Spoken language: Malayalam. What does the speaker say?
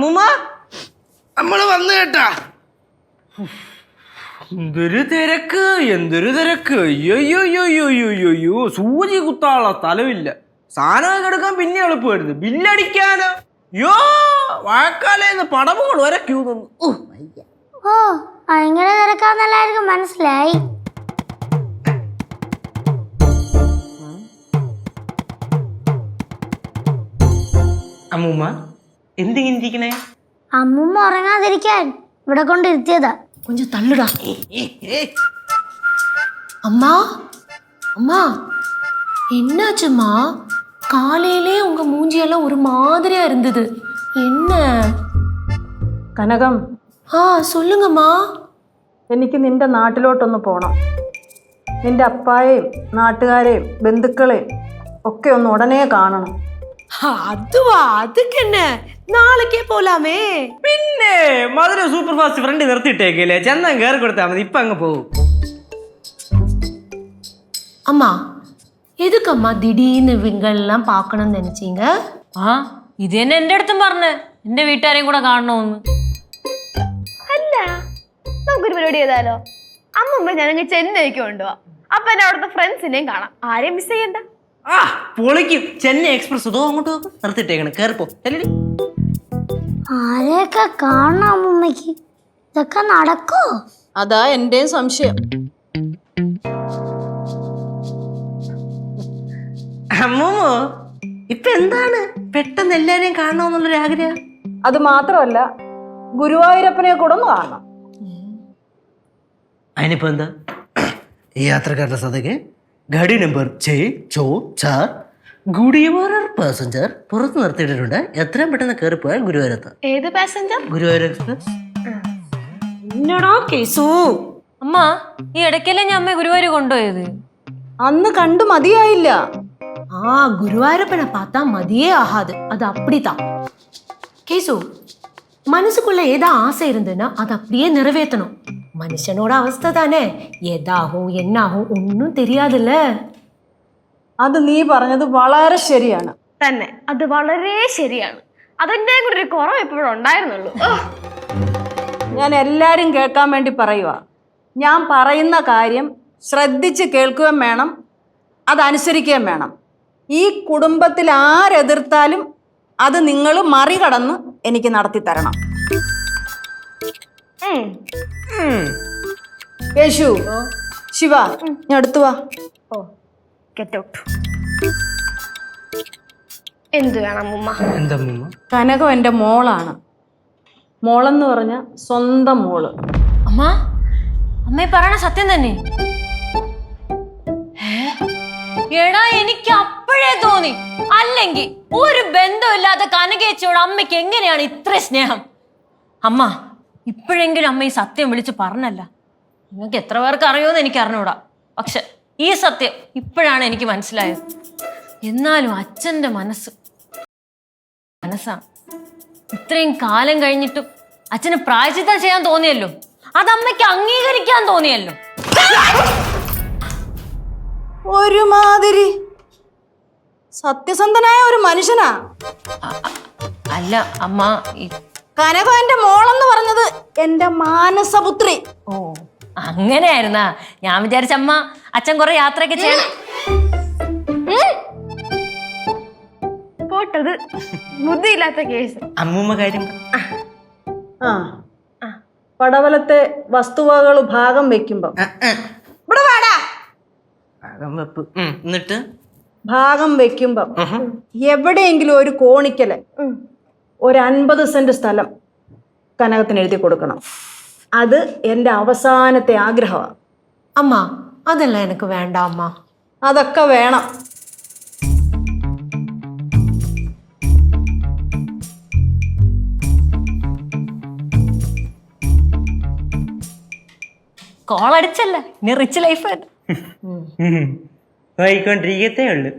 അമ്മൂമ്മ നമ്മള് വന്നു കേട്ടാ. എന്തൊരു തിരക്ക്, എന്തൊരു തിരക്ക്. അയ്യോ സൂചി കുത്താനുള്ള സ്ഥലമില്ല. സാധനം എടുക്കാൻ പിന്നെ എളുപ്പമായിരുന്നു, ബില്ലടിക്കാനോ യോ വാഴക്കാലേന്ന് പടവുകൾ വരെ ക്യൂ നിന്നു. ഓ അങ്ങനെ തിരക്കാന്നെല്ലാവർക്കും മനസ്സിലായി. അമ്മൂമ്മ എന്തിങ്ങനെ ഇരിക്കണേ? അമ്മൂമ്മ ഉറങ്ങാതിരിക്കാൻ ഇവിടെ കൊണ്ടിരുത്തിയതാ. கொஞ்சம் தள்ளுடா. அம்மா அம்மா என்னாச்சும்மா? காலையிலே உங்க மூஞ்சியெல்லாம் ஒரு மாதிரியா இருந்தது, என்ன? കനകം, சொல்லுங்கம்மா. എനിക്ക് നിന്റെ നാട്ടിലോട്ടൊന്ന് പോകണം. നിന്റെ അപ്പായെയും നാട്ടുകാരെയും ബന്ധുക്കളെയും ഒക്കെ ഒന്ന് ഉടനെ കാണണം. அதுவா? அதுக்கு என்ன, നാളേക്കേ പോലാമേ. പിന്നെ മധുര സൂപ്പർ ഫാസ്റ്റ് ഫ്രണ്ട് നിർത്തിയിട്ടേക്കല്ലേ, ചെന്നാൽ കയറി കൊടുത്താൽ മതി. ഇപ്പൊ അങ്ങ് പോകും. அம்மா எதுக்கம்மா திடீர்னு இவங்கெல்லாம் பார்க்கணும்னு நினைச்சீங்க? ഇത് തന്നെ എന്റെ അടുത്തും പറഞ്ഞ് എന്റെ വീട്ടുകാരെയും കൂടെ കാണണമെന്ന്. അല്ല, നമുക്കൊരു പരിപാടി ചെയ്താലോ? അമ്മമ്മ ഞാനങ്ങ് ചെന്നൈക്ക് കൊണ്ടുപോവാം. അപ്പൊ എന്നെ അവിടുത്തെ ഫ്രണ്ട്സിനെയും കാണാം, ആരെയും മിസ് ചെയ്യണ്ട. പൊളിക്കും. ചെന്നൈ എക്സ്പ്രസ് അതോ അങ്ങോട്ട് നിർത്തിയിട്ടേക്കണം, കയറിപ്പോ. ആരെയൊക്കെ കാണണം അമ്മൂമ്മക്ക്? ഇതൊക്കെ നടക്കോ? അതാ എന്റെയും സംശയം. അമ്മൂമ്മോ ഇപ്പൊ എന്താണ് പെട്ടെന്ന് എല്ലാരെയും കാണണമെന്നുള്ളൊരു ആഗ്രഹം? അത് മാത്രമല്ല, ഗുരുവായൂരപ്പനെ കൂടെ ഒന്ന് കാണണം. അതിനിപ്പോ എന്താ? ഈ യാത്രക്കാരുടെ സദകെ ഗാഡി നമ്പർ 644 ഗുഡിയവാറർ പാസഞ്ചർ പുറത്ത് നിർത്തിയിട്ടുണ്ട്. എത്രയും പെട്ടെന്ന് കയറിപ്പോയാൽ ഗുരുവായൂരത്ത്. ഏത് പാസഞ്ചർ? ഗുരുവായൂർ എക്സ്പ്രസ്. என்னடா கேசு? അമ്മ ഈ ഇടയ്ക്കല്ലേ ഞാൻ അമ്മ ഗുരുവായൂർ കൊണ്ടുപോയത്? അന്ന് കണ്ടു മതിയായില്ല. குருவாயூரப்பனை பார்த்தா மதியே ஆகாது, அது அப்படித்தான். கேசு, மனசுக்குள்ள ஏதா ஆசை இருந்ததுன்னா அது அப்படியே நிறைவேற்றணும். மனுஷனோட அவஸ்தை தானே, ஏதாகும் என்னாகும் ஒன்னும் தெரியாதுல்ல. അത് നീ പറഞ്ഞത് വളരെ ശരിയാണ്. തന്നെ, അത് വളരെ ശരിയാണ്. അതെന്റെ കൂടെ ഒരു കുറവ് എപ്പോഴും ഉണ്ടായിരുന്നുള്ളൂ. ഞാൻ എല്ലാരും കേൾക്കാൻ വേണ്ടി പറയുക. ഞാൻ പറയുന്ന കാര്യം ശ്രദ്ധിച്ച് കേൾക്കുകയും വേണം, അതനുസരിക്കുകയും വേണം. ഈ കുടുംബത്തിൽ ആരെതിർത്താലും അത് നിങ്ങൾ മറികടന്ന് എനിക്ക് നടത്തി തരണം. യേശു, ശിവ, ഞാൻ അടുത്തു വാ. Get out. എന്ത് വേണം അമ്മൂമ്മ? എന്താ അമ്മൂമ്മ? കനകം എൻ്റെ മോളാണ്. മോളെന്ന് പറഞ്ഞ സ്വന്തം മോള്. അമ്മ അമ്മ പറയണ സത്യം തന്നെ? എടാ എനിക്ക് അപ്പോഴേ തോന്നി, അല്ലെങ്കിൽ ഒരു ബന്ധമില്ലാത്ത കനകേച്ചിയോട് അമ്മയ്ക്ക് എങ്ങനെയാണ് ഇത്ര സ്നേഹം? അമ്മ ഇപ്പോഴെങ്കിലും അമ്മ ഈ സത്യം വിളിച്ച് പറഞ്ഞല്ല. നിങ്ങൾക്ക് എത്ര പേർക്ക് അറിയുമെന്ന് എനിക്ക് അറിഞ്ഞൂടാ, പക്ഷെ ഈ സത്യം ഇപ്പോഴാണ് എനിക്ക് മനസ്സിലായത്. എന്നാലും അച്ഛൻ്റെ മനസ്സാണ്. ഇത്രയും കാലം കഴിഞ്ഞിട്ടും അച്ഛന് പ്രായശ്ചിത്തം ചെയ്യാൻ തോന്നിയല്ലോ, അത് അമ്മയ്ക്ക് അംഗീകരിക്കാൻ തോന്നിയല്ലോ. ഒരുമാതിരി സത്യസന്ധനായ ഒരു മനുഷ്യനാ. അല്ല അമ്മ, കനകം എൻ്റെ മോളെന്ന് പറഞ്ഞത് എൻ്റെ മാനസപുത്രി. ഓ അങ്ങനെയായിരുന്നാ? ഞാൻ വിചാരിച്ച അമ്മ അച്ഛൻ കുറെ യാത്രയൊക്കെ ചെയ്യണം. പോട്ടത് ബുദ്ധിയില്ലാത്ത കേസ്. അമ്മൂമ്മ കാര്യം പടവലത്തെ വസ്തുവകകൾ ഭാഗം വെക്കുമ്പോ ഇവിടെ വാടാ. എന്നിട്ട് ഭാഗം വെക്കുമ്പം എവിടെയെങ്കിലും ഒരു കോണിക്കല് ഒരു 50 സെന്റ് സ്ഥലം കനകത്തിന് എഴുതി കൊടുക്കണം. അത് എൻ്റെ അവസാനത്തെ ആഗ്രഹമാണ്. അമ്മ അതെല്ലാം എനിക്ക് വേണ്ട അമ്മ. അതൊക്കെ വേണം. കോളടിച്ചല്ല, ഇനി റിച്ച് ലൈഫ് വായിക്കൊണ്ടിരിക്കത്തേ ഉള്ളു.